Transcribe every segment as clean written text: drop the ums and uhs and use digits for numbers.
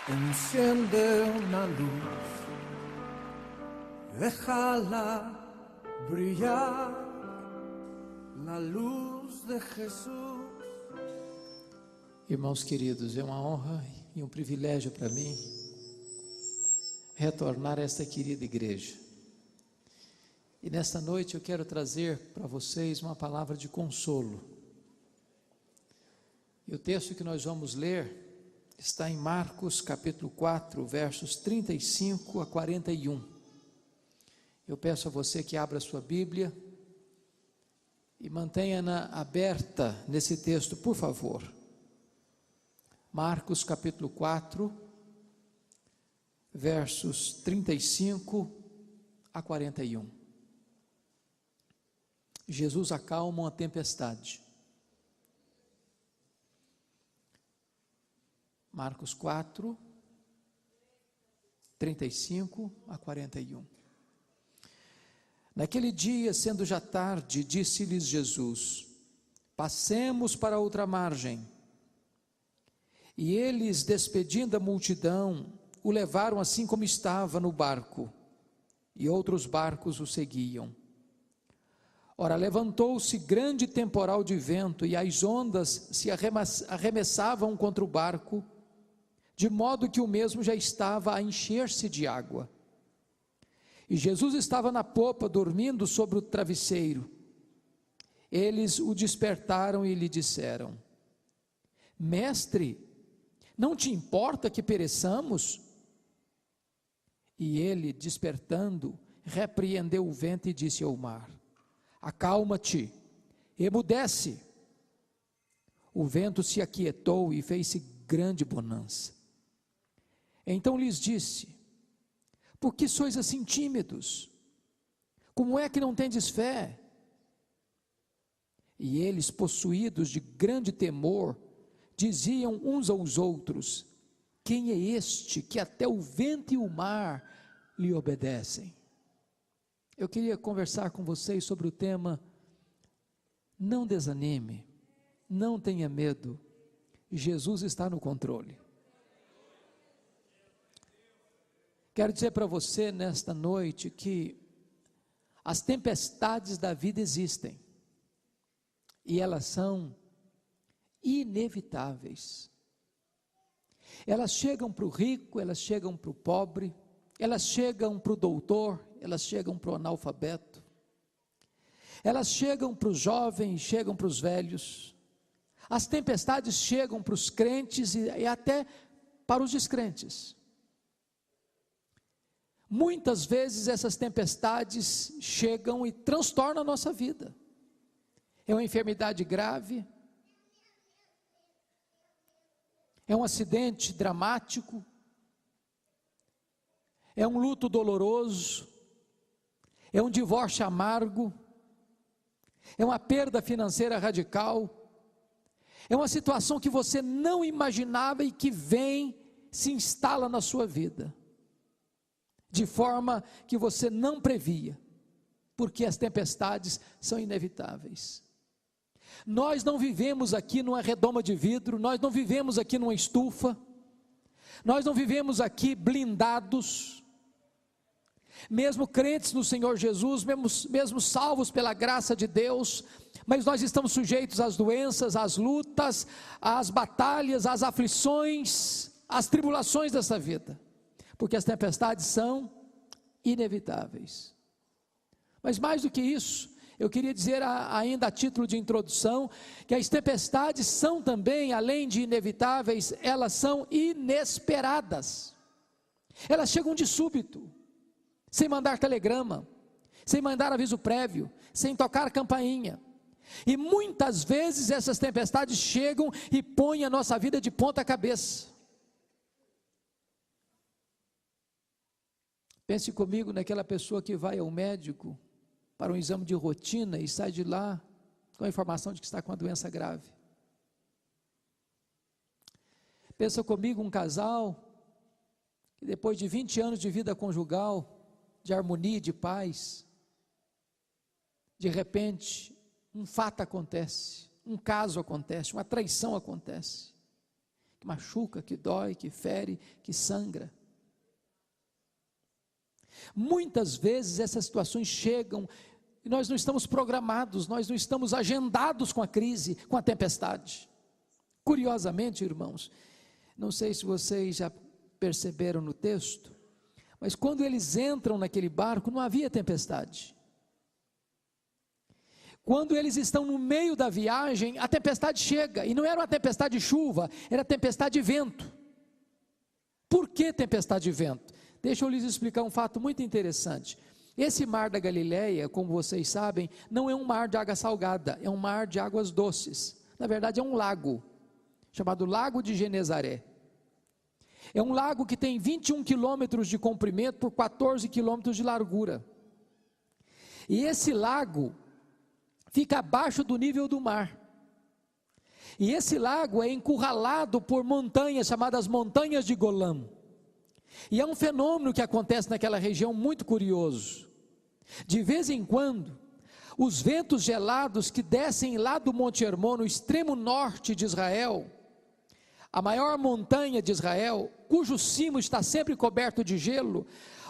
Enciende una luz, déjala brillar, la luz de Jesús. Irmãos queridos, é uma honra e um privilégio para mim retornar a esta querida igreja. E nesta noite eu quero trazer para vocês uma palavra de consolo. E o texto que nós vamos ler está em Marcos capítulo 4, versos 35 a 41. Eu peço a você que abra a sua Bíblia e mantenha-na aberta nesse texto, por favor. Marcos capítulo 4, versos 35 a 41. Jesus acalma uma tempestade. Marcos 4, 35 a 41. Naquele dia, sendo já tarde, disse-lhes Jesus: passemos para outra margem. E eles, despedindo a multidão, o levaram assim como estava no barco, e outros barcos o seguiam. Ora, levantou-se grande temporal de vento, e as ondas se arremessavam contra o barco, de modo que o mesmo já estava a encher-se de água. E Jesus estava na popa, dormindo sobre o travesseiro. Eles o despertaram e lhe disseram: Mestre, não te importa que pereçamos? E ele, despertando, repreendeu o vento e disse ao mar: acalma-te, emudece. O vento se aquietou e fez-se grande bonança. Então lhes disse: por que sois assim tímidos? Como é que não tendes fé? E eles, possuídos de grande temor, diziam uns aos outros: quem é este que até o vento e o mar lhe obedecem? Eu queria conversar com vocês sobre o tema: não desanime, não tenha medo, Jesus está no controle. Quero dizer para você nesta noite que as tempestades da vida existem, e elas são inevitáveis. Elas chegam para o rico, elas chegam para o pobre, elas chegam para o doutor, elas chegam para o analfabeto, elas chegam para os jovens, chegam para os velhos. As tempestades chegam para os crentes e até para os descrentes. Muitas vezes essas tempestades chegam e transtornam a nossa vida. É uma enfermidade grave, é um acidente dramático, é um luto doloroso, é um divórcio amargo, é uma perda financeira radical, é uma situação que você não imaginava e que vem, se instala na sua vida, de forma que você não previa, porque as tempestades são inevitáveis. Nós não vivemos aqui numa redoma de vidro, nós não vivemos aqui numa estufa, nós não vivemos aqui blindados. Mesmo crentes no Senhor Jesus, mesmo salvos pela graça de Deus, mas nós estamos sujeitos às doenças, às lutas, às batalhas, às aflições, às tribulações dessa vida, porque as tempestades são inevitáveis. Mas mais do que isso, eu queria dizer ainda a título de introdução, que as tempestades são também, além de inevitáveis, elas são inesperadas. Elas chegam de súbito, sem mandar telegrama, sem mandar aviso prévio, sem tocar campainha. E muitas vezes essas tempestades chegam e põem a nossa vida de ponta cabeça. Pense comigo naquela pessoa que vai ao médico para um exame de rotina e sai de lá com a informação de que está com uma doença grave. Pensa comigo um casal que depois de 20 anos de vida conjugal, de harmonia, de paz, de repente um fato acontece, um caso acontece, uma traição acontece, que machuca, que dói, que fere, que sangra. Muitas vezes essas situações chegam e nós não estamos programados, nós não estamos agendados com a crise, com a tempestade. Curiosamente, irmãos, não sei se vocês já perceberam no texto, mas quando eles entram naquele barco, não havia tempestade. Quando eles estão no meio da viagem, a tempestade chega, e não era uma tempestade de chuva, era tempestade de vento. Por que tempestade de vento? Deixa eu lhes explicar um fato muito interessante. Esse mar da Galileia, como vocês sabem, não é um mar de água salgada, é um mar de águas doces. Na verdade é um lago, chamado Lago de Genezaré. É um lago que tem 21 quilômetros de comprimento por 14 quilômetros de largura. E esse lago fica abaixo do nível do mar. E esse lago é encurralado por montanhas, chamadas montanhas de Golã. E é um fenômeno que acontece naquela região muito curioso. De vez em quando, os ventos gelados que descem lá do Monte Hermon, no extremo norte de Israel, a maior montanha de Israel, cujo cimo está sempre coberto de gelo,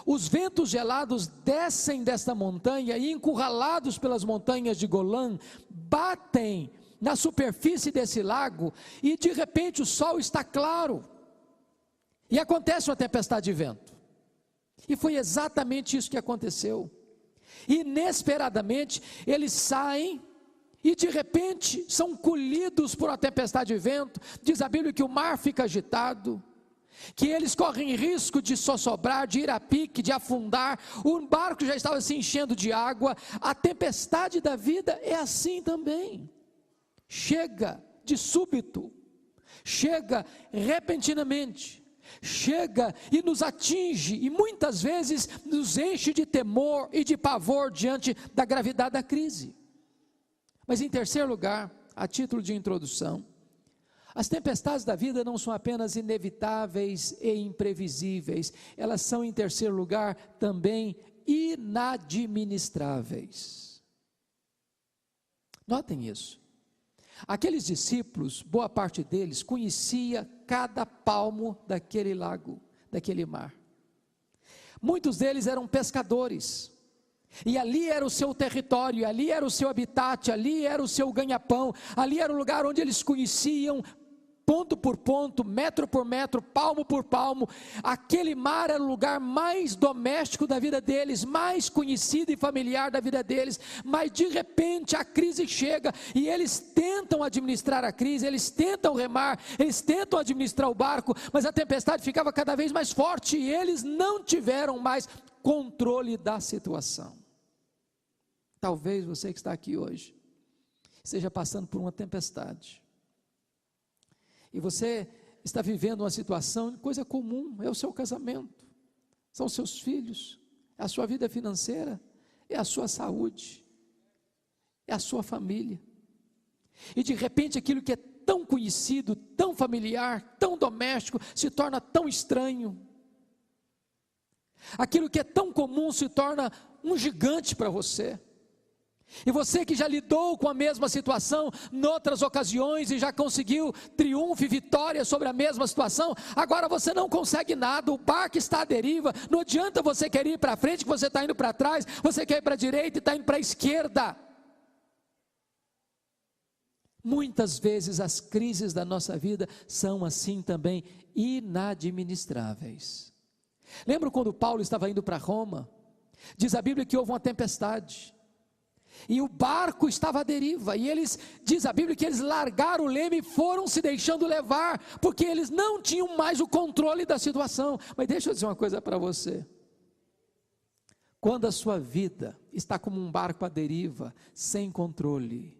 os ventos gelados descem desta montanha e, encurralados pelas montanhas de Golã, batem na superfície desse lago e de repente o sol está claro e acontece uma tempestade de vento. E foi exatamente isso que aconteceu. Inesperadamente eles saem e de repente são colhidos por uma tempestade de vento. Diz a Bíblia que o mar fica agitado, que eles correm risco de sossobrar, de ir a pique, de afundar. O barco já estava se enchendo de água. A tempestade da vida é assim também. Chega de súbito, chega repentinamente, chega e nos atinge, e muitas vezes nos enche de temor e de pavor diante da gravidade da crise. Mas em terceiro lugar, a título de introdução, as tempestades da vida não são apenas inevitáveis e imprevisíveis, elas são, em terceiro lugar, também inadministráveis. Notem isso. Aqueles discípulos, boa parte deles, conhecia cada palmo daquele lago, daquele mar. Muitos deles eram pescadores, e ali era o seu território, ali era o seu habitat, ali era o seu ganha-pão, ali era o lugar onde eles conheciam, ponto por ponto, metro por metro, palmo por palmo. Aquele mar era o lugar mais doméstico da vida deles, mais conhecido e familiar da vida deles. Mas de repente a crise chega e eles tentam administrar a crise, eles tentam remar, eles tentam administrar o barco, mas a tempestade ficava cada vez mais forte e eles não tiveram mais controle da situação. Talvez você que está aqui hoje esteja passando por uma tempestade. E você está vivendo uma situação, coisa comum, é o seu casamento, são os seus filhos, é a sua vida financeira, é a sua saúde, é a sua família. E de repente aquilo que é tão conhecido, tão familiar, tão doméstico, se torna tão estranho. Aquilo que é tão comum se torna um gigante para você. E você que já lidou com a mesma situação em outras ocasiões e já conseguiu triunfo e vitória sobre a mesma situação, agora você não consegue nada, o barco está à deriva, não adianta você querer ir para frente que você está indo para trás, você quer ir para a direita e está indo para a esquerda. Muitas vezes as crises da nossa vida são assim também inadministráveis. Lembra quando Paulo estava indo para Roma? Diz a Bíblia que houve uma tempestade e o barco estava à deriva, e diz a Bíblia que eles largaram o leme e foram se deixando levar, porque eles não tinham mais o controle da situação. Mas deixa eu dizer uma coisa para você: quando a sua vida está como um barco à deriva, sem controle,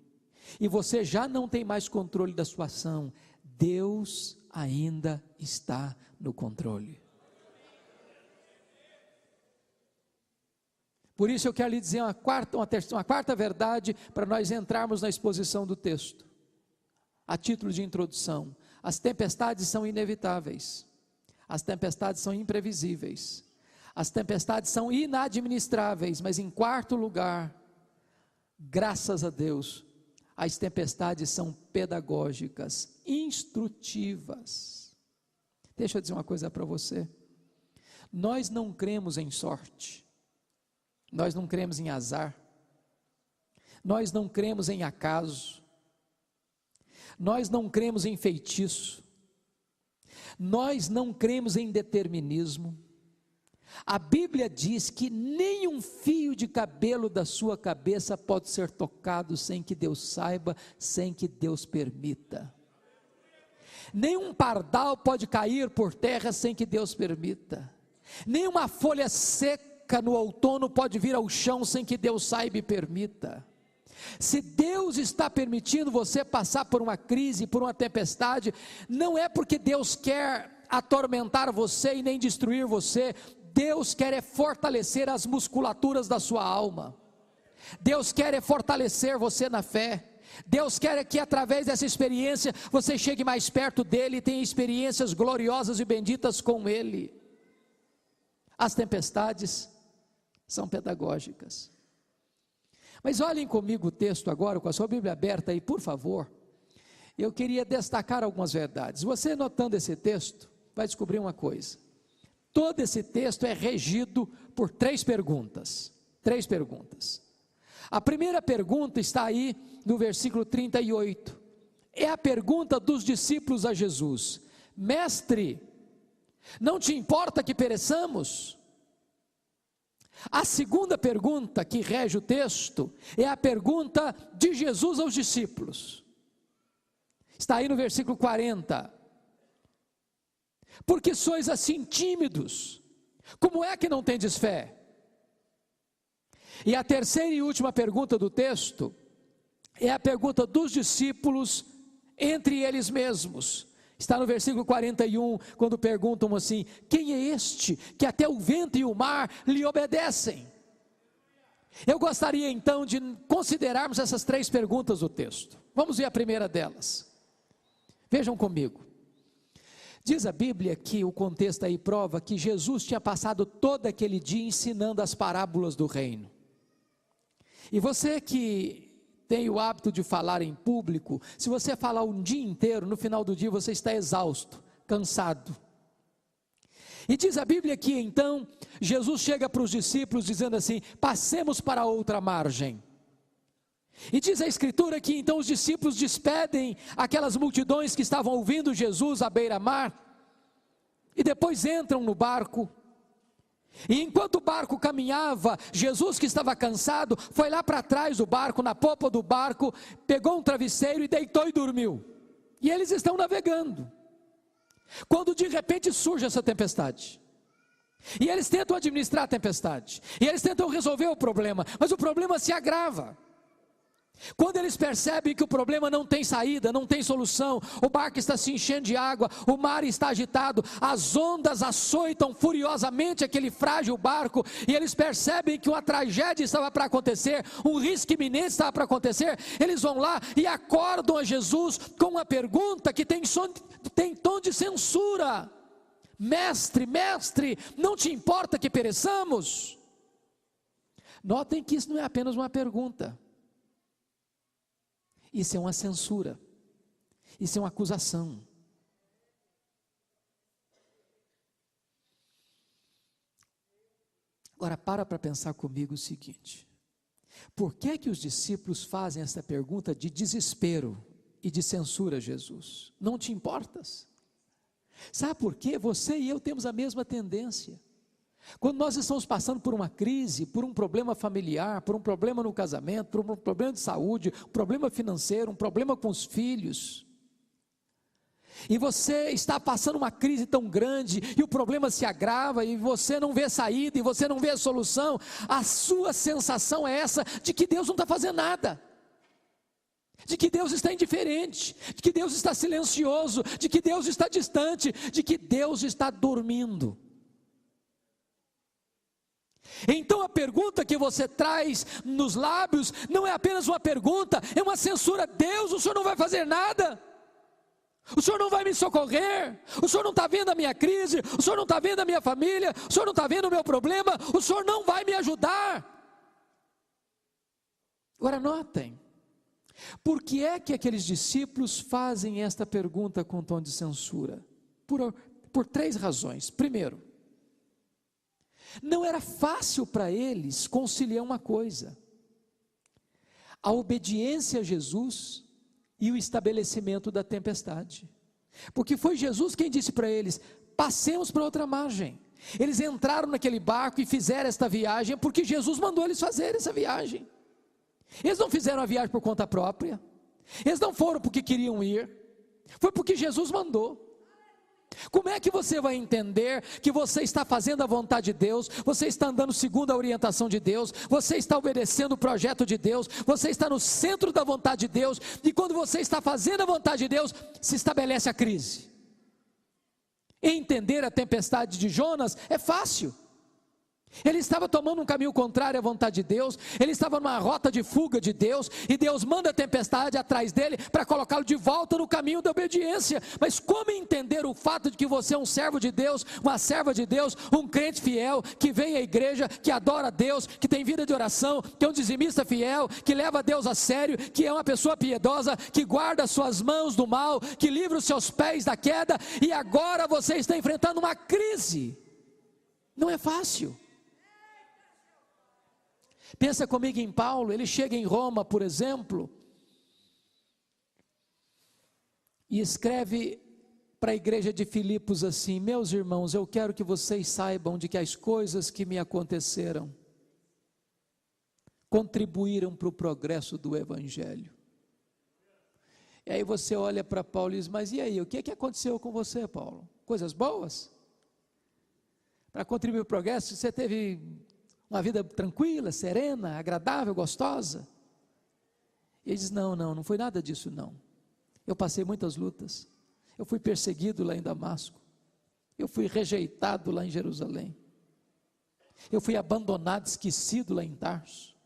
e você já não tem mais controle da situação, Deus ainda está no controle. Por isso eu quero lhe dizer uma quarta verdade para nós entrarmos na exposição do texto. A título de introdução: as tempestades são inevitáveis, as tempestades são imprevisíveis, as tempestades são inadministráveis, mas em quarto lugar, graças a Deus, as tempestades são pedagógicas, instrutivas. Deixa eu dizer uma coisa para você. Nós não cremos em sorte, nós não cremos em azar, nós não cremos em acaso, nós não cremos em feitiço, nós não cremos em determinismo. A Bíblia diz que nem um fio de cabelo da sua cabeça pode ser tocado sem que Deus saiba, sem que Deus permita. Nenhum pardal pode cair por terra sem que Deus permita. Nenhuma folha seca no outono pode vir ao chão sem que Deus saiba e permita. Se Deus está permitindo você passar por uma crise, por uma tempestade, não é porque Deus quer atormentar você e nem destruir você. Deus quer é fortalecer as musculaturas da sua alma. Deus quer é fortalecer você na fé. Deus quer é que através dessa experiência você chegue mais perto dEle e tenha experiências gloriosas e benditas com Ele. As tempestades são pedagógicas. Mas olhem comigo o texto agora, com a sua Bíblia aberta aí, por favor. Eu queria destacar algumas verdades. Você notando esse texto, vai descobrir uma coisa. Todo esse texto é regido por três perguntas. Três perguntas. A primeira pergunta está aí no versículo 38. É a pergunta dos discípulos a Jesus: Mestre, não te importa que pereçamos? A segunda pergunta que rege o texto é a pergunta de Jesus aos discípulos. Está aí no versículo 40. Porque sois assim tímidos? Como é que não tendes fé? E a terceira e última pergunta do texto é a pergunta dos discípulos entre eles mesmos. Está no versículo 41, quando perguntam assim: quem é este que até o vento e o mar lhe obedecem? Eu gostaria então de considerarmos essas três perguntas do texto. Vamos ver a primeira delas. Vejam comigo. Diz a Bíblia que o contexto aí prova que Jesus tinha passado todo aquele dia ensinando as parábolas do reino. E você que tem o hábito de falar em público, se você falar um dia inteiro, no final do dia você está exausto, cansado. E diz a Bíblia que então Jesus chega para os discípulos dizendo assim: passemos para a outra margem. E diz a Escritura que então os discípulos despedem aquelas multidões que estavam ouvindo Jesus à beira-mar, e depois entram no barco. E enquanto o barco caminhava, Jesus, que estava cansado, foi lá para trás do barco, na popa do barco, pegou um travesseiro e deitou e dormiu. E eles estão navegando, quando de repente surge essa tempestade. E eles tentam administrar a tempestade, e eles tentam resolver o problema, mas o problema se agrava. Quando eles percebem que o problema não tem saída, não tem solução, o barco está se enchendo de água, o mar está agitado, as ondas açoitam furiosamente aquele frágil barco, e eles percebem que uma tragédia estava para acontecer, um risco iminente estava para acontecer. Eles vão lá e acordam a Jesus com uma pergunta que tem tom de censura: mestre, mestre, não te importa que pereçamos? Notem que isso não é apenas uma pergunta. Isso é uma censura, isso é uma acusação. Agora para pensar comigo o seguinte: por que que os discípulos fazem essa pergunta de desespero e de censura a Jesus? Não te importas? Sabe por quê? Você e eu temos a mesma tendência. Quando nós estamos passando por uma crise, por um problema familiar, por um problema no casamento, por um problema de saúde, um problema financeiro, um problema com os filhos, e você está passando uma crise tão grande, e o problema se agrava, e você não vê saída, e você não vê a solução, a sua sensação é essa, de que Deus não está fazendo nada, de que Deus está indiferente, de que Deus está silencioso, de que Deus está distante, de que Deus está dormindo. Então a pergunta que você traz nos lábios não é apenas uma pergunta, é uma censura. Deus, o Senhor não vai fazer nada? O Senhor não vai me socorrer? O Senhor não está vendo a minha crise? O Senhor não está vendo a minha família? O Senhor não está vendo o meu problema? O Senhor não vai me ajudar? Agora notem, por que é que aqueles discípulos fazem esta pergunta com tom de censura? por 3 razões. Primeiro, não era fácil para eles conciliar uma coisa: a obediência a Jesus e o estabelecimento da tempestade. Porque foi Jesus quem disse para eles: passemos para outra margem. Eles entraram naquele barco e fizeram esta viagem porque Jesus mandou eles fazerem essa viagem. Eles não fizeram a viagem por conta própria, eles não foram porque queriam ir, foi porque Jesus mandou. Como é que você vai entender que você está fazendo a vontade de Deus, você está andando segundo a orientação de Deus, você está obedecendo o projeto de Deus, você está no centro da vontade de Deus, e quando você está fazendo a vontade de Deus, se estabelece a crise? Entender a tempestade de Jonas é fácil. Ele estava tomando um caminho contrário à vontade de Deus, ele estava numa rota de fuga de Deus, e Deus manda a tempestade atrás dele, para colocá-lo de volta no caminho da obediência. Mas como entender o fato de que você é um servo de Deus, uma serva de Deus, um crente fiel, que vem à igreja, que adora a Deus, que tem vida de oração, que é um dizimista fiel, que leva a Deus a sério, que é uma pessoa piedosa, que guarda suas mãos do mal, que livra os seus pés da queda, e agora você está enfrentando uma crise? Não é fácil. Pensa comigo em Paulo. Ele chega em Roma, por exemplo, e escreve para a igreja de Filipos assim: meus irmãos, eu quero que vocês saibam de que as coisas que me aconteceram contribuíram para o progresso do Evangelho. E aí você olha para Paulo e diz: mas e aí, o que aconteceu com você, Paulo? Coisas boas? Para contribuir para o progresso, você teve uma vida tranquila, serena, agradável, gostosa? E ele diz: não foi nada disso não. Eu passei muitas lutas, eu fui perseguido lá em Damasco, eu fui rejeitado lá em Jerusalém, eu fui abandonado, esquecido lá em Tarso,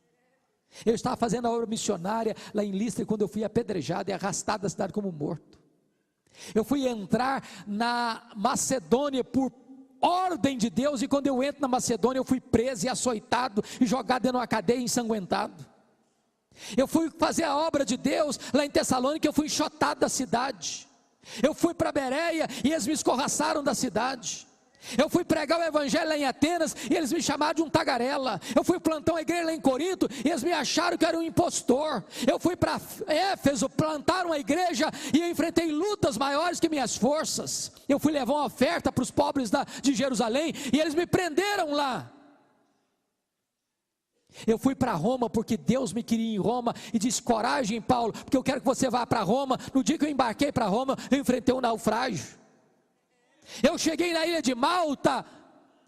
eu estava fazendo a obra missionária lá em Listra, quando eu fui apedrejado e arrastado da cidade como morto. Eu fui entrar na Macedônia por ordem de Deus, e quando eu entro na Macedônia, eu fui preso e açoitado e jogado dentro de uma cadeia, ensanguentado. Eu fui fazer a obra de Deus lá em Tessalônica, eu fui enxotado da cidade. Eu fui para Bereia e eles me escorraçaram da cidade. Eu fui pregar o evangelho lá em Atenas e eles me chamaram de um tagarela. Eu fui plantar uma igreja lá em Corinto e eles me acharam que eu era um impostor. Eu fui para Éfeso plantar uma igreja e eu enfrentei lutas maiores que minhas forças. Eu fui levar uma oferta para os pobres de Jerusalém e eles me prenderam lá. Eu fui para Roma porque Deus me queria em Roma e disse: coragem, Paulo, porque eu quero que você vá para Roma. No dia que eu embarquei para Roma, eu enfrentei um naufrágio. Eu cheguei na ilha de Malta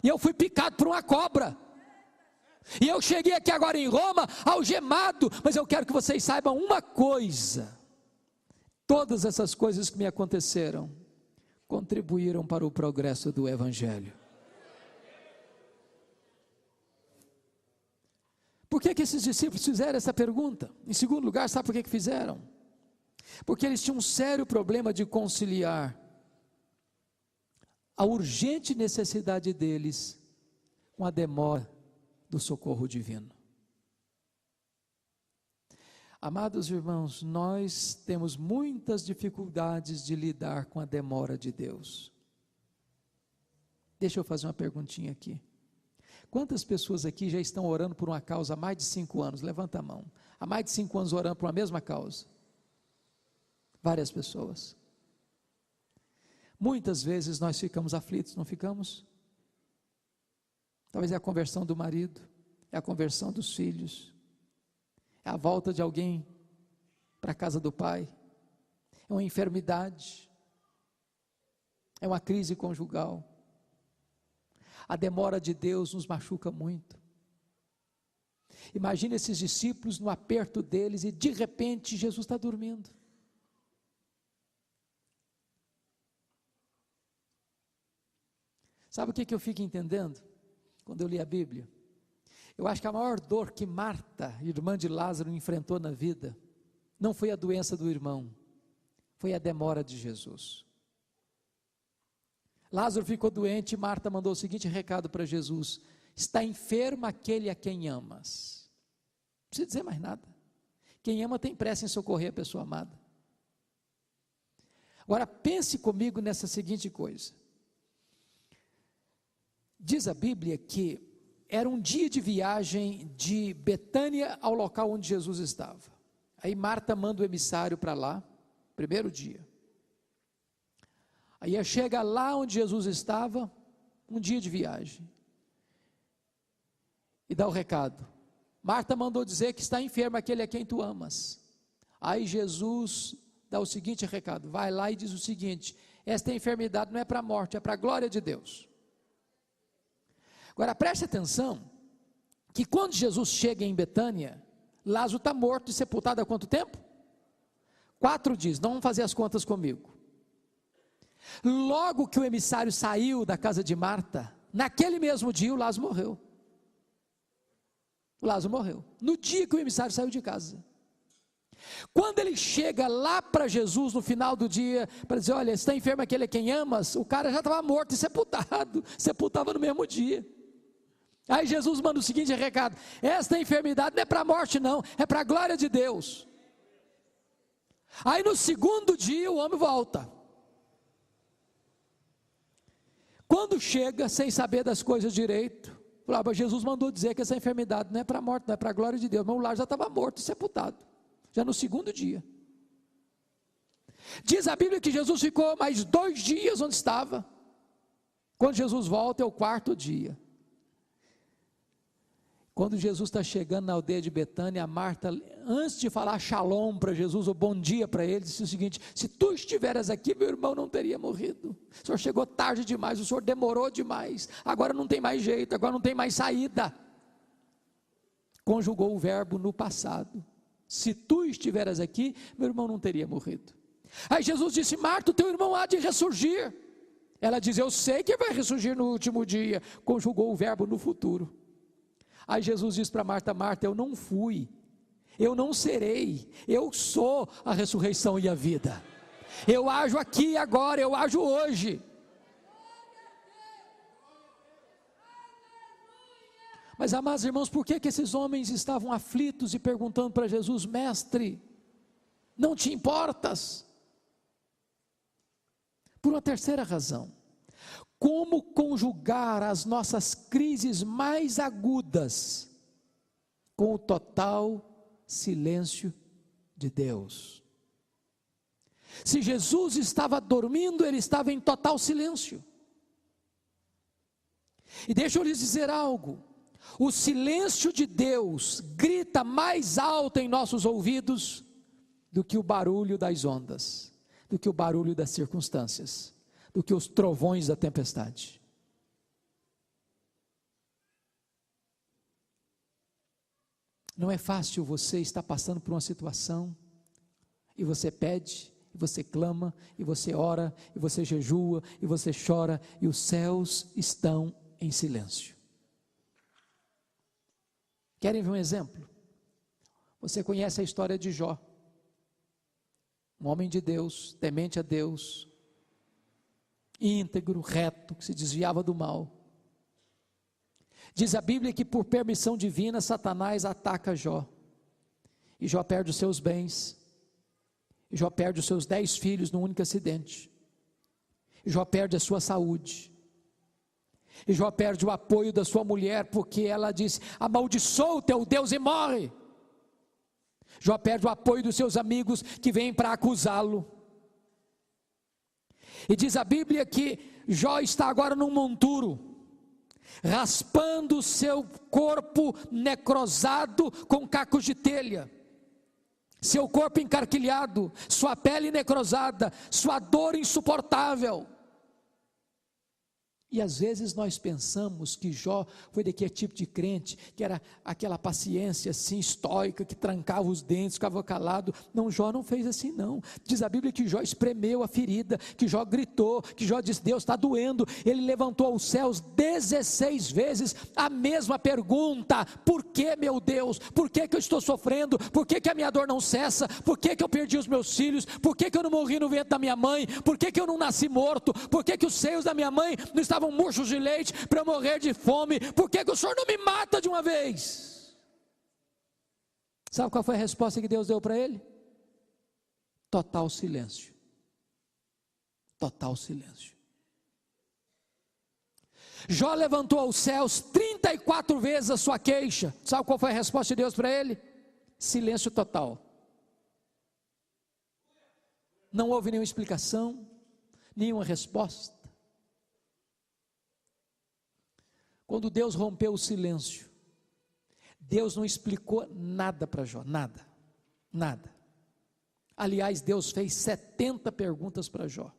e eu fui picado por uma cobra. E eu cheguei aqui agora em Roma algemado. Mas eu quero que vocês saibam uma coisa: todas essas coisas que me aconteceram contribuíram para o progresso do Evangelho. Por que esses discípulos fizeram essa pergunta? Em segundo lugar, sabe por que fizeram? Porque eles tinham um sério problema de conciliar a urgente necessidade deles com a demora do socorro divino. Amados irmãos, nós temos muitas dificuldades de lidar com a demora de Deus. Deixa eu fazer uma perguntinha aqui. Quantas pessoas aqui já estão orando por uma causa há mais de 5 anos? Levanta a mão. Há mais de 5 anos orando por uma mesma causa. Várias pessoas. Muitas vezes nós ficamos aflitos, não ficamos? Talvez é a conversão do marido, é a conversão dos filhos, é a volta de alguém para a casa do pai, é uma enfermidade, é uma crise conjugal. A demora de Deus nos machuca muito. Imagina esses discípulos no aperto deles e de repente Jesus está dormindo. Sabe o que eu fico entendendo quando eu li a Bíblia? Eu acho que a maior dor que Marta, irmã de Lázaro, enfrentou na vida não foi a doença do irmão, foi a demora de Jesus. Lázaro ficou doente e Marta mandou o seguinte recado para Jesus: está enfermo aquele a quem amas. Não precisa dizer mais nada. Quem ama tem pressa em socorrer a pessoa amada. Agora pense comigo nessa seguinte coisa: Diz a Bíblia que era um dia de viagem de Betânia ao local onde Jesus estava. Aí Marta manda o emissário para lá, primeiro dia. Aí chega lá onde Jesus estava, um dia de viagem. E dá o recado. Marta mandou dizer que está enfermo aquele a quem tu amas. Aí Jesus dá o seguinte recado, vai lá e diz o seguinte: esta enfermidade não é para a morte, é para a glória de Deus. Agora preste atenção, que quando Jesus chega em Betânia, Lázaro está morto e sepultado há quanto tempo? 4 dias, não vamos fazer as contas comigo. Logo que o emissário saiu da casa de Marta, naquele mesmo dia o Lázaro morreu. O Lázaro morreu, no dia que o emissário saiu de casa. Quando ele chega lá para Jesus no final do dia, para dizer, olha, está enfermo aquele a quem amas, o cara já estava morto e sepultado, sepultava no mesmo dia. Aí Jesus manda o seguinte recado: esta enfermidade não é para a morte não, é para a glória de Deus. Aí no segundo dia o homem volta. Quando chega, sem saber das coisas direito, falava, Jesus mandou dizer que essa enfermidade não é para a morte, não é para a glória de Deus. Mas o Lázaro já estava morto e sepultado, já no segundo dia. Diz a Bíblia que Jesus ficou mais 2 dias onde estava. Quando Jesus volta é o 4º dia. Quando Jesus está chegando na aldeia de Betânia, a Marta, antes de falar shalom para Jesus, ou bom dia para ele, disse o seguinte: se tu estiveras aqui, meu irmão não teria morrido. O senhor chegou tarde demais, o senhor demorou demais, agora não tem mais jeito, agora não tem mais saída. Conjugou o verbo no passado. Se tu estiveras aqui, meu irmão não teria morrido. Aí Jesus disse: Marta, o teu irmão há de ressurgir. Ela diz: eu sei que vai ressurgir no último dia. Conjugou o verbo no futuro. Aí Jesus diz para Marta: Marta, eu não fui, eu não serei, eu sou a ressurreição e a vida. Eu ajo aqui agora, eu ajo hoje. Mas, amados irmãos, por que esses homens estavam aflitos e perguntando para Jesus: mestre, não te importas? Por uma terceira razão. Como conjugar as nossas crises mais agudas com o total silêncio de Deus? Se Jesus estava dormindo, ele estava em total silêncio. E deixa eu lhes dizer algo: o silêncio de Deus grita mais alto em nossos ouvidos do que o barulho das ondas, do que o barulho das circunstâncias, do que os trovões da tempestade. Não é fácil você estar passando por uma situação, e você pede, e você clama, e você ora, e você jejua, e você chora, e os céus estão em silêncio. Querem ver um exemplo? Você conhece a história de Jó, um homem de Deus, temente a Deus, íntegro, reto, que se desviava do mal. Diz a Bíblia que por permissão divina Satanás ataca Jó, e Jó perde os seus bens, e Jó perde os seus 10 filhos num único acidente, e Jó perde a sua saúde, e Jó perde o apoio da sua mulher, porque ela disse: amaldiçoa o teu Deus e morre. Jó perde o apoio dos seus amigos que vêm para acusá-lo. E diz a Bíblia que Jó está agora num monturo, raspando o seu corpo necrosado com cacos de telha, seu corpo encarquilhado, sua pele necrosada, sua dor insuportável. E às vezes nós pensamos que Jó foi daquele tipo de crente, que era aquela paciência assim estoica, que trancava os dentes, ficava calado. Não, Jó não fez assim não. Diz a Bíblia que Jó espremeu a ferida, que Jó gritou, que Jó disse: Deus está doendo. Ele levantou aos céus 16 vezes a mesma pergunta: por que, meu Deus? Por que eu estou sofrendo? Por que a minha dor não cessa? Por que eu perdi os meus filhos? Por que eu não morri no ventre da minha mãe? Por que eu não nasci morto? Por que os seios da minha mãe não estavam murchos de leite para eu morrer de fome? Por que o Senhor não me mata de uma vez? Sabe qual foi a resposta que Deus deu para ele? Total silêncio. Total silêncio. Jó levantou aos céus 34 vezes a sua queixa. Sabe qual foi a resposta de Deus para ele? Silêncio total. Não houve nenhuma explicação, nenhuma resposta. Quando Deus rompeu o silêncio, Deus não explicou nada para Jó, nada. Aliás, Deus fez 70 perguntas para Jó.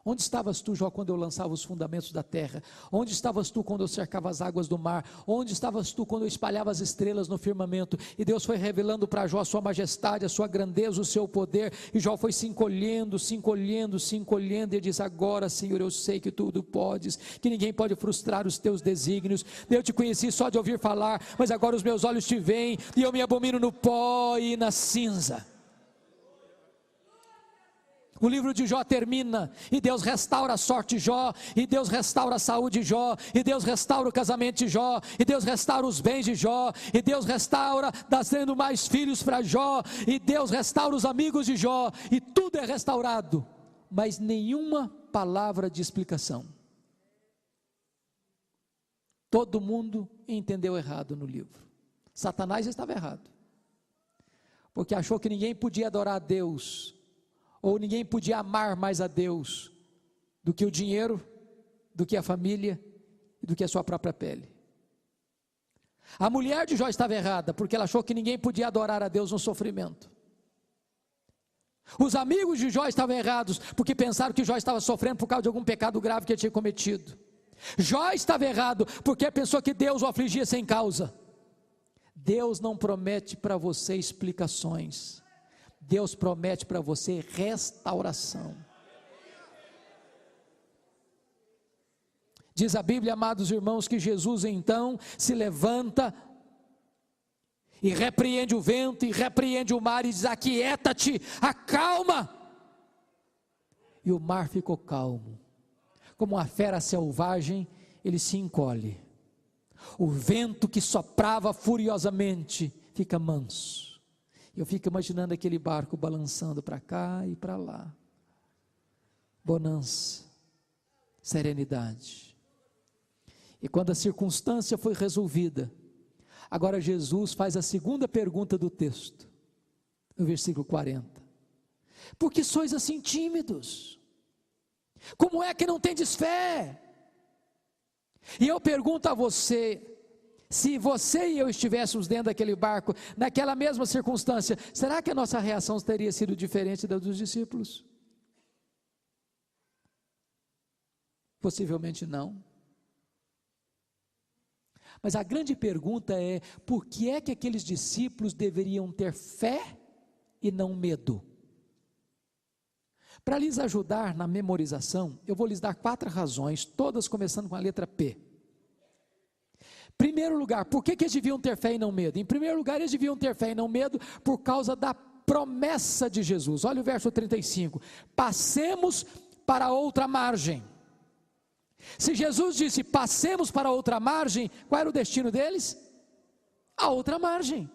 Onde estavas tu, Jó, quando eu lançava os fundamentos da terra? Onde estavas tu quando eu cercava as águas do mar? Onde estavas tu quando eu espalhava as estrelas no firmamento? E Deus foi revelando para Jó a sua majestade, a sua grandeza, o seu poder, e Jó foi se encolhendo, e diz: agora, Senhor, eu sei que tudo podes, que ninguém pode frustrar os teus desígnios. Eu te conheci só de ouvir falar, mas agora os meus olhos te veem, e eu me abomino no pó e na cinza. O livro de Jó termina, e Deus restaura a sorte de Jó, e Deus restaura a saúde de Jó, e Deus restaura o casamento de Jó, e Deus restaura os bens de Jó, e Deus restaura, trazendo mais filhos para Jó, e Deus restaura os amigos de Jó, e tudo é restaurado, mas nenhuma palavra de explicação. Todo mundo entendeu errado no livro. Satanás estava errado, porque achou que ninguém podia adorar a Deus, ou ninguém podia amar mais a Deus do que o dinheiro, do que a família e do que a sua própria pele. A mulher de Jó estava errada, porque ela achou que ninguém podia adorar a Deus no sofrimento. Os amigos de Jó estavam errados, porque pensaram que Jó estava sofrendo por causa de algum pecado grave que ele tinha cometido. Jó estava errado, porque pensou que Deus o afligia sem causa. Deus não promete para você explicações, Deus promete para você restauração. Diz a Bíblia, amados irmãos, que Jesus então se levanta e repreende o vento e repreende o mar e diz: aquieta-te, acalma. E o mar ficou calmo. Como uma fera selvagem, ele se encolhe. O vento que soprava furiosamente fica manso. Eu fico imaginando aquele barco balançando para cá e para lá. Bonança, serenidade. E quando a circunstância foi resolvida, agora Jesus faz a segunda pergunta do texto, no versículo 40. Por que sois assim tímidos? Como é que não tendes fé? E eu pergunto a você, se você e eu estivéssemos dentro daquele barco, naquela mesma circunstância, será que a nossa reação teria sido diferente da dos discípulos? Possivelmente não. Mas a grande pergunta é: por que é que aqueles discípulos deveriam ter fé e não medo? Para lhes ajudar na memorização, eu vou lhes dar 4 razões, todas começando com a letra P. Primeiro lugar, por que eles deviam ter fé e não medo? Em primeiro lugar, eles deviam ter fé e não medo por causa da promessa de Jesus. Olha o verso 35: passemos para outra margem. Se Jesus disse passemos para outra margem, qual era o destino deles? A outra margem,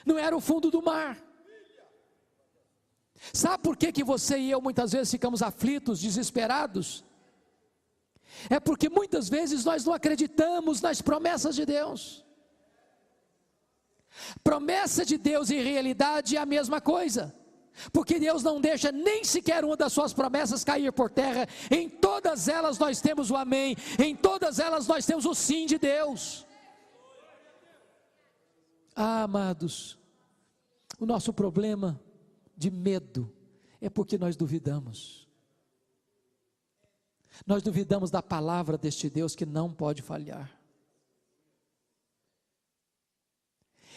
não era o fundo do mar. Sabe por que você e eu muitas vezes ficamos aflitos, desesperados? É porque muitas vezes nós não acreditamos nas promessas de Deus. Promessa de Deus e realidade é a mesma coisa, porque Deus não deixa nem sequer uma das suas promessas cair por terra. Em todas elas nós temos o amém, em todas elas nós temos o sim de Deus. Amados, o nosso problema de medo é porque nós duvidamos. Nós duvidamos da palavra deste Deus que não pode falhar.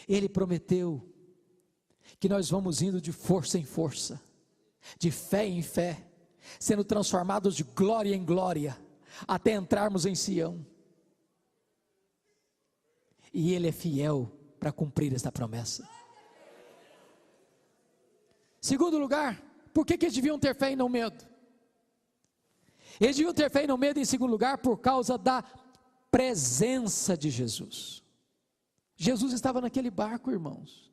Ele prometeu que nós vamos indo de força em força, de fé em fé, sendo transformados de glória em glória, até entrarmos em Sião. E Ele é fiel para cumprir esta promessa. Segundo lugar, por que eles deviam ter fé e não medo? Eles deviam ter fé e não medo, em segundo lugar, por causa da presença de Jesus. Jesus estava naquele barco, irmãos.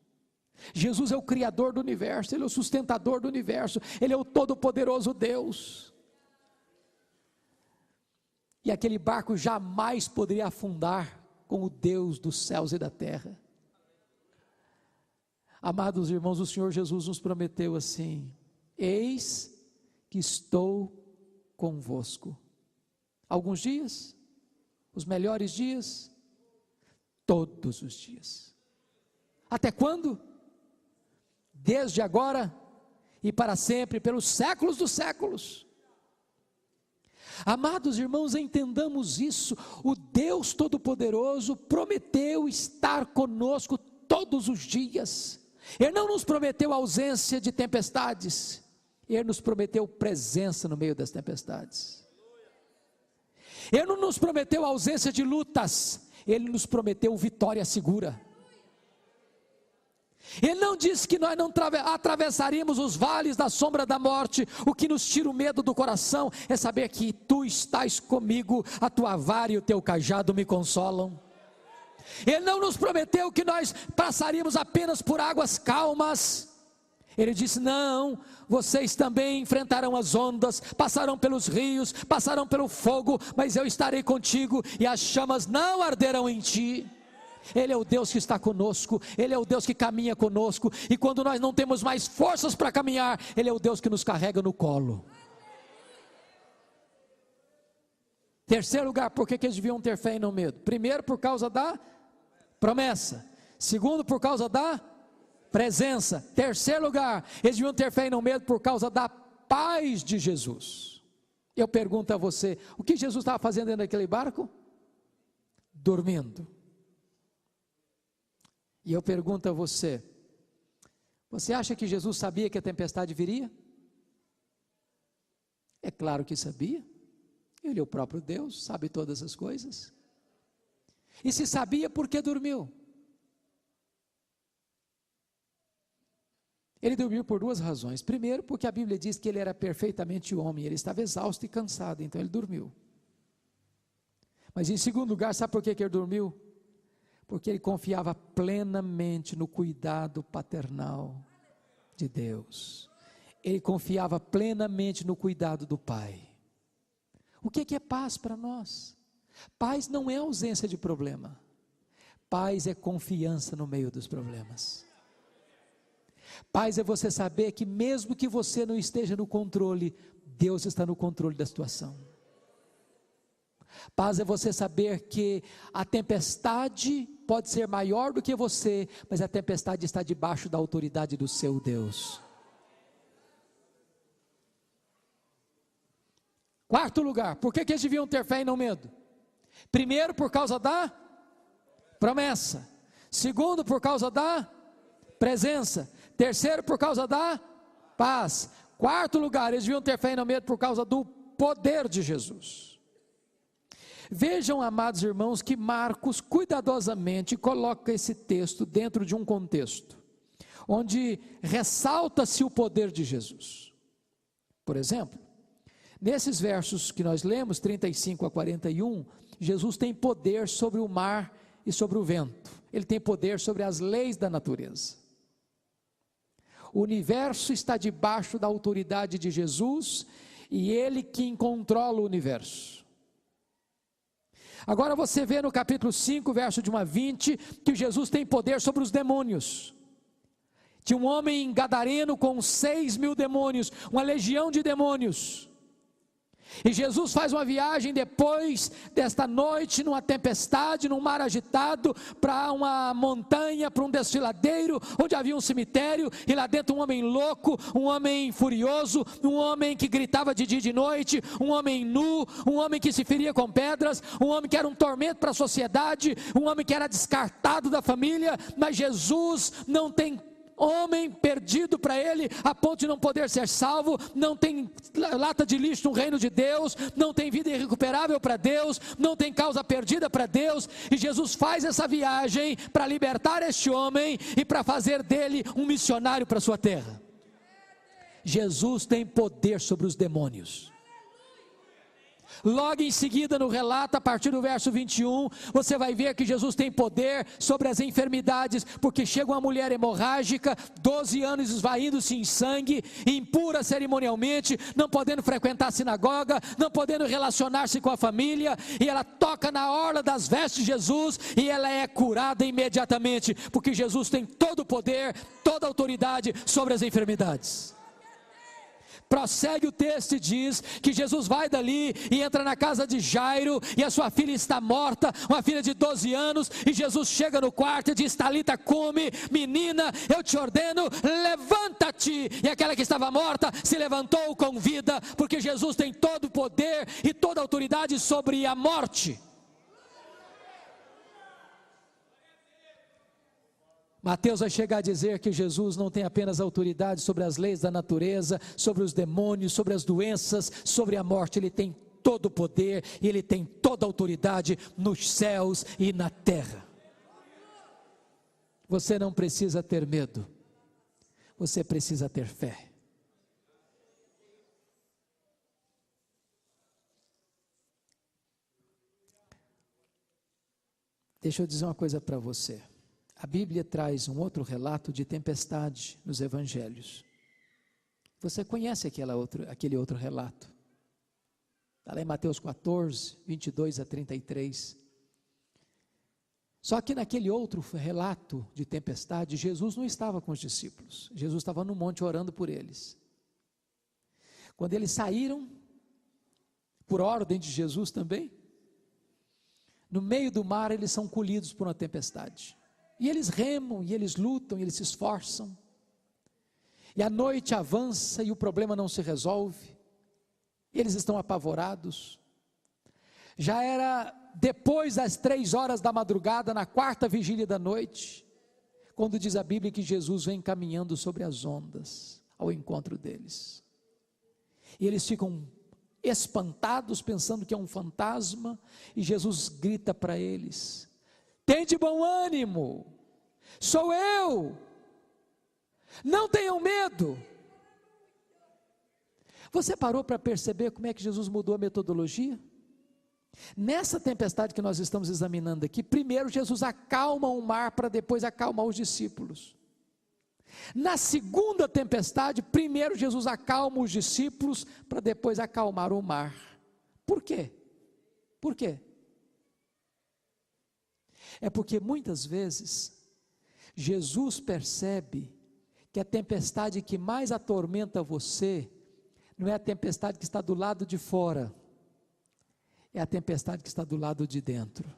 Jesus é o Criador do universo, Ele é o sustentador do universo, Ele é o todo-poderoso Deus. e aquele barco jamais poderia afundar com o Deus dos céus e da terra. Amados irmãos, o Senhor Jesus nos prometeu assim: eis que estou convosco. Alguns dias, os melhores dias, todos os dias. Até quando? Desde agora e para sempre, pelos séculos dos séculos. Amados irmãos, entendamos isso: o Deus Todo-Poderoso prometeu estar conosco todos os dias. Ele não nos prometeu ausência de tempestades, Ele nos prometeu presença no meio das tempestades. Ele não nos prometeu ausência de lutas, Ele nos prometeu vitória segura. Ele não disse que nós não atravessaríamos os vales da sombra da morte. O que nos tira o medo do coração é saber que Tu estás comigo, a Tua vara e o Teu cajado me consolam. Ele não nos prometeu que nós passaríamos apenas por águas calmas. Ele disse: não, vocês também enfrentarão as ondas, passarão pelos rios, passarão pelo fogo, mas eu estarei contigo e as chamas não arderão em ti. Ele é o Deus que está conosco, Ele é o Deus que caminha conosco, e quando nós não temos mais forças para caminhar, Ele é o Deus que nos carrega no colo. Terceiro lugar, por que eles deviam ter fé e não medo? Primeiro, por causa da promessa. Segundo, por causa da presença. Terceiro lugar, eles deviam ter fé e não medo por causa da paz de Jesus. Eu pergunto a você: o que Jesus estava fazendo dentro daquele barco? Dormindo. E eu pergunto a você: você acha que Jesus sabia que a tempestade viria? É claro que sabia. Ele é o próprio Deus, sabe todas as coisas. E se sabia, por que dormiu? Ele dormiu por duas razões. Primeiro, porque a Bíblia diz que ele era perfeitamente homem, ele estava exausto e cansado, então ele dormiu. Mas em segundo lugar, sabe por que ele dormiu? Porque ele confiava plenamente no cuidado paternal de Deus. Ele confiava plenamente no cuidado do Pai. O que é paz para nós? Paz não é ausência de problema. Paz é confiança no meio dos problemas. Paz é você saber que mesmo que você não esteja no controle, Deus está no controle da situação. Paz é você saber que a tempestade pode ser maior do que você, mas a tempestade está debaixo da autoridade do seu Deus. Quarto lugar, por que eles deviam ter fé e não medo? Primeiro, por causa da promessa. Segundo, por causa da presença. Terceiro, por causa da paz. Quarto lugar, eles deviam ter fé e não medo por causa do poder de Jesus. Vejam, amados irmãos, que Marcos cuidadosamente coloca esse texto dentro de um contexto, onde ressalta-se o poder de Jesus. Por exemplo, nesses versos que nós lemos, 35 a 41, Jesus tem poder sobre o mar e sobre o vento. Ele tem poder sobre as leis da natureza. O universo está debaixo da autoridade de Jesus, e Ele quem controla o universo. Agora você vê no capítulo 5, verso de 1 a 20, que Jesus tem poder sobre os demônios. Tinha um homem gadareno com 6.000 demônios, uma legião de demônios. E Jesus faz uma viagem depois desta noite, numa tempestade, num mar agitado, para uma montanha, para um desfiladeiro, onde havia um cemitério, e lá dentro um homem louco, um homem furioso, um homem que gritava de dia e de noite, um homem nu, um homem que se feria com pedras, um homem que era um tormento para a sociedade, um homem que era descartado da família. Mas Jesus não tem homem perdido para ele, a ponto de não poder ser salvo, não tem lata de lixo no reino de Deus, não tem vida irrecuperável para Deus, não tem causa perdida para Deus, e Jesus faz essa viagem para libertar este homem e para fazer dele um missionário para a sua terra. Jesus tem poder sobre os demônios. Logo em seguida, no relato, a partir do verso 21, você vai ver que Jesus tem poder sobre as enfermidades, porque chega uma mulher hemorrágica, 12 anos esvaindo-se em sangue, impura cerimonialmente, não podendo frequentar a sinagoga, não podendo relacionar-se com a família, e ela toca na orla das vestes de Jesus, e ela é curada imediatamente, porque Jesus tem todo o poder, toda a autoridade sobre as enfermidades. Prossegue o texto e diz que Jesus vai dali e entra na casa de Jairo, e a sua filha está morta, uma filha de 12 anos, e Jesus chega no quarto e diz: Talita cumi, menina, eu te ordeno, levanta-te. E aquela que estava morta se levantou com vida, porque Jesus tem todo o poder e toda a autoridade sobre a morte. Mateus vai chegar a dizer que Jesus não tem apenas autoridade sobre as leis da natureza, sobre os demônios, sobre as doenças, sobre a morte. Ele tem todo o poder e ele tem toda a autoridade nos céus e na terra. Você não precisa ter medo, você precisa ter fé. Deixa eu dizer uma coisa para você. A Bíblia traz um outro relato de tempestade nos evangelhos. Você conhece aquele outro relato? Está lá em Mateus 14, 22 a 33. Só que naquele outro relato de tempestade, Jesus não estava com os discípulos. Jesus estava no monte orando por eles. Quando eles saíram, por ordem de Jesus também, no meio do mar eles são colhidos por uma tempestade. E eles remam, e eles lutam, e eles se esforçam. E a noite avança e o problema não se resolve. Eles estão apavorados. Já era depois das 3 horas da madrugada, na 4ª vigília da noite, quando diz a Bíblia que Jesus vem caminhando sobre as ondas ao encontro deles. E eles ficam espantados, pensando que é um fantasma, e Jesus grita para eles: tende bom ânimo, sou eu, não tenham medo. Você parou para perceber como é que Jesus mudou a metodologia? Nessa tempestade que nós estamos examinando aqui, primeiro Jesus acalma o mar para depois acalmar os discípulos. Na segunda tempestade, primeiro Jesus acalma os discípulos para depois acalmar o mar. Por quê? Por quê? É porque muitas vezes Jesus percebe que a tempestade que mais atormenta você não é a tempestade que está do lado de fora, é a tempestade que está do lado de dentro.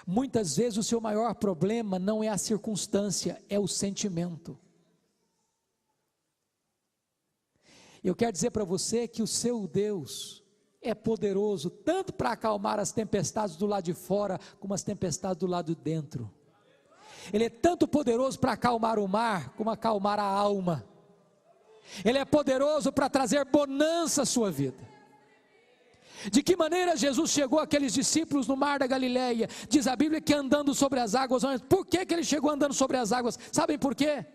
Muitas vezes o seu maior problema não é a circunstância, é o sentimento. Eu quero dizer para você que o seu Deus é poderoso tanto para acalmar as tempestades do lado de fora, como as tempestades do lado de dentro. Ele é tanto poderoso para acalmar o mar, como acalmar a alma. Ele é poderoso para trazer bonança à sua vida. De que maneira Jesus chegou àqueles discípulos no mar da Galileia? Diz a Bíblia que andando sobre as águas. Por que ele chegou andando sobre as águas? Sabem por quê?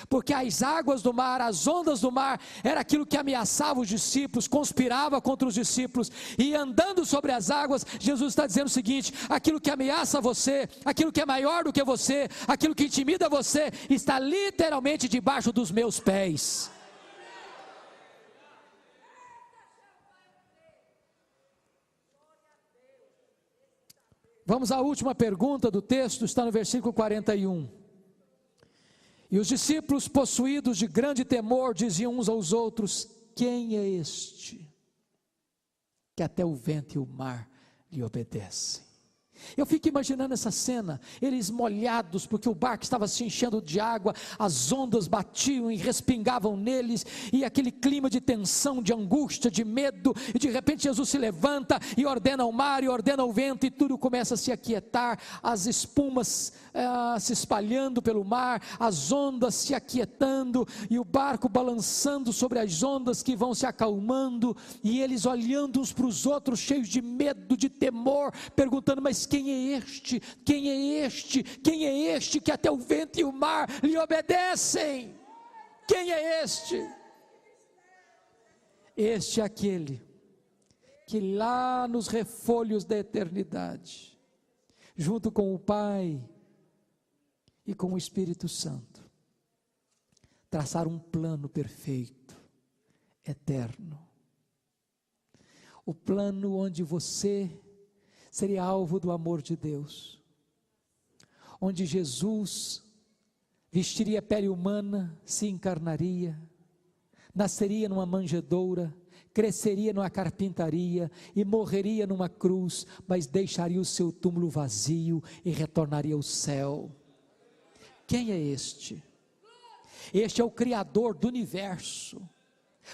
Porque as águas do mar, as ondas do mar, era aquilo que ameaçava os discípulos, conspirava contra os discípulos. E andando sobre as águas, Jesus está dizendo o seguinte: aquilo que ameaça você, aquilo que é maior do que você, aquilo que intimida você, está literalmente debaixo dos meus pés. Vamos à última pergunta do texto, está no versículo 41. E os discípulos, possuídos de grande temor, diziam uns aos outros: quem é este, que até o vento e o mar lhe obedecem? Eu fico imaginando essa cena, eles molhados, porque o barco estava se enchendo de água, as ondas batiam e respingavam neles, e aquele clima de tensão, de angústia, de medo, e de repente Jesus se levanta e ordena o mar, e ordena o vento, e tudo começa a se aquietar, as espumas se espalhando pelo mar, as ondas se aquietando, e o barco balançando sobre as ondas que vão se acalmando, e eles olhando uns para os outros, cheios de medo, de temor, perguntando: mas quem é este? Quem é este? Quem é este que até o vento e o mar lhe obedecem? Quem é este? Este é aquele que lá nos refolhos da eternidade, junto com o Pai e com o Espírito Santo, traçar um plano perfeito, eterno. O plano onde você seria alvo do amor de Deus, onde Jesus vestiria pele humana, se encarnaria, nasceria numa manjedoura, cresceria numa carpintaria e morreria numa cruz, mas deixaria o seu túmulo vazio e retornaria ao céu. Quem é este? Este é o Criador do universo,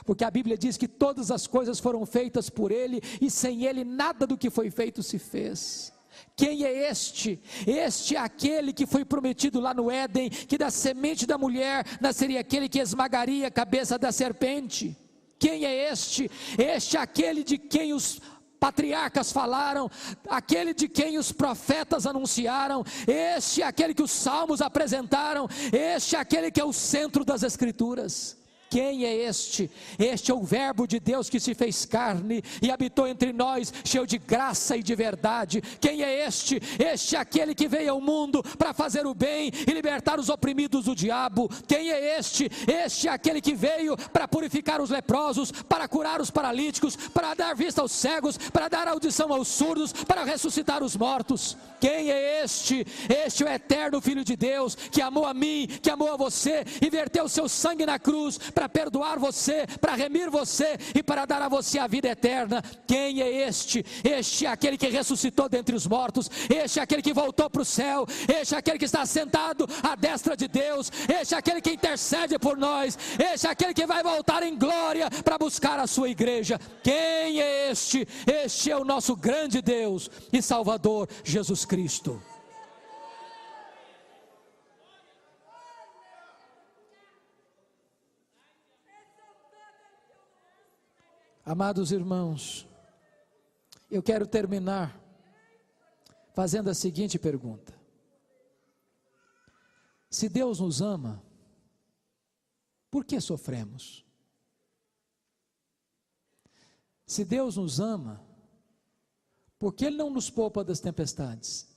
porque a Bíblia diz que todas as coisas foram feitas por Ele, e sem Ele nada do que foi feito se fez. Quem é este? Este é aquele que foi prometido lá no Éden, que da semente da mulher nasceria aquele que esmagaria a cabeça da serpente. Quem é este? Este é aquele de quem os patriarcas falaram, aquele de quem os profetas anunciaram, este é aquele que os salmos apresentaram, este é aquele que é o centro das Escrituras. Quem é este? Este é o Verbo de Deus que se fez carne e habitou entre nós, cheio de graça e de verdade. Quem é este? Este é aquele que veio ao mundo para fazer o bem e libertar os oprimidos do diabo. Quem é este? Este é aquele que veio para purificar os leprosos, para curar os paralíticos, para dar vista aos cegos, para dar audição aos surdos, para ressuscitar os mortos. Quem é este? Este é o eterno Filho de Deus, que amou a mim, que amou a você e verteu o seu sangue na cruz para perdoar você, para remir você e para dar a você a vida eterna. Quem é este? Este é aquele que ressuscitou dentre os mortos, este é aquele que voltou para o céu, este é aquele que está sentado à destra de Deus, este é aquele que intercede por nós, este é aquele que vai voltar em glória para buscar a sua igreja. Quem é este? Este é o nosso grande Deus e Salvador, Jesus Cristo. Amados irmãos, eu quero terminar fazendo a seguinte pergunta: se Deus nos ama, por que sofremos? Se Deus nos ama, por que Ele não nos poupa das tempestades?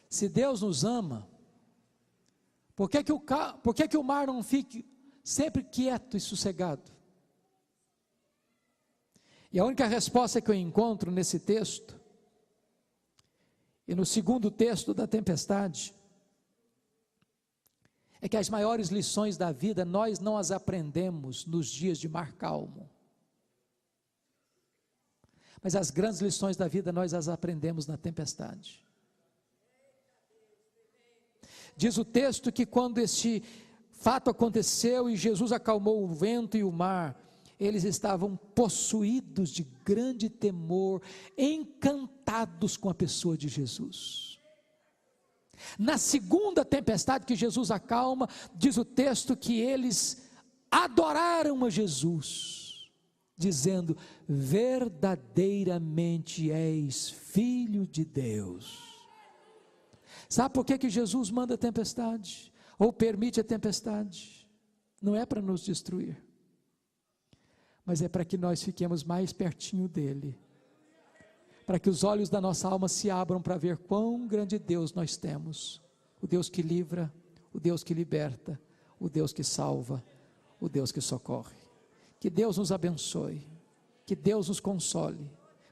Se Deus nos ama, por que o mar não fique sempre quieto e sossegado? E a única resposta que eu encontro nesse texto, e no segundo texto da tempestade, é que as maiores lições da vida nós não as aprendemos nos dias de mar calmo, mas as grandes lições da vida nós as aprendemos na tempestade. Diz o texto que quando este fato aconteceu e Jesus acalmou o vento e o mar, eles estavam possuídos de grande temor, encantados com a pessoa de Jesus. Na segunda tempestade que Jesus acalma, diz o texto que eles adoraram a Jesus, dizendo: verdadeiramente és Filho de Deus. Sabe por que Jesus manda a tempestade? Ou permite a tempestade? Não é para nos destruir, mas é para que nós fiquemos mais pertinho dele, para que os olhos da nossa alma se abram para ver quão grande Deus nós temos, o Deus que livra, o Deus que liberta, o Deus que salva, o Deus que socorre. Que Deus nos abençoe, que Deus nos console.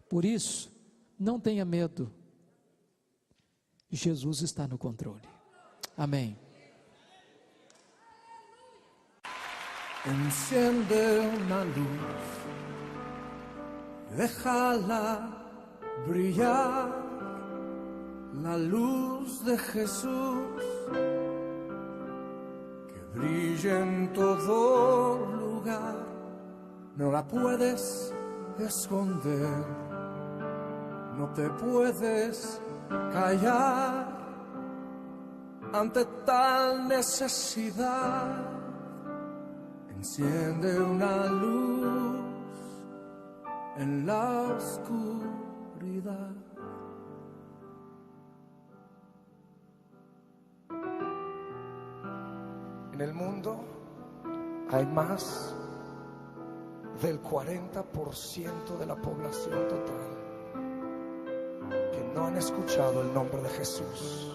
Por isso, não tenha medo, Jesus está no controle. Amém. Enciende una luz, déjala brillar, la luz de Jesús, que brilla en todo lugar, no la puedes esconder, no te puedes callar ante tal necesidad. Enciende una luz en la oscuridad. En el mundo Hay más del 40% de la población total que no han escuchado el nombre de Jesús.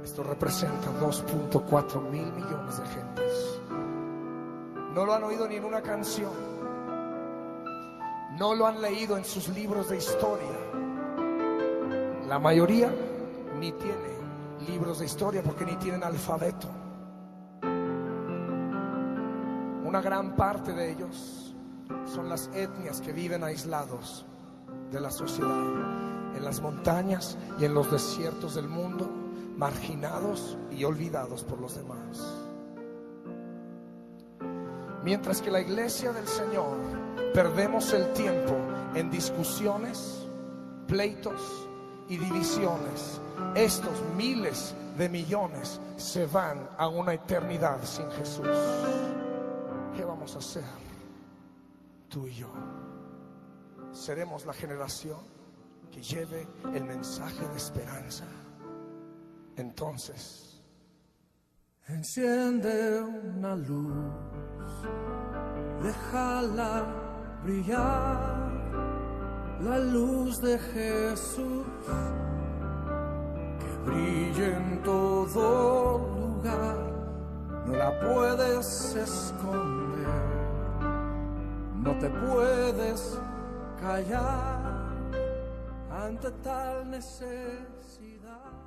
Esto representa 2.4 mil millones de gentes. No lo han oído ni en una canción, no lo han leído en sus libros de historia. La mayoría ni tiene libros de historia porque ni tienen alfabeto. Una gran parte de ellos son las etnias que viven aislados de la sociedad, en las montañas y en los desiertos del mundo, marginados y olvidados por los demás. Mientras que la iglesia del Señor perdemos el tiempo en discusiones, pleitos y divisiones, estos miles de millones se van a una eternidad sin Jesús. ¿Qué vamos a hacer tú y yo? ¿Seremos la generación que lleve el mensaje de esperanza? Entonces, enciende una luz, déjala brillar, la luz de Jesús, que brille en todo lugar, no la puedes esconder, no te puedes callar ante tal necesidad.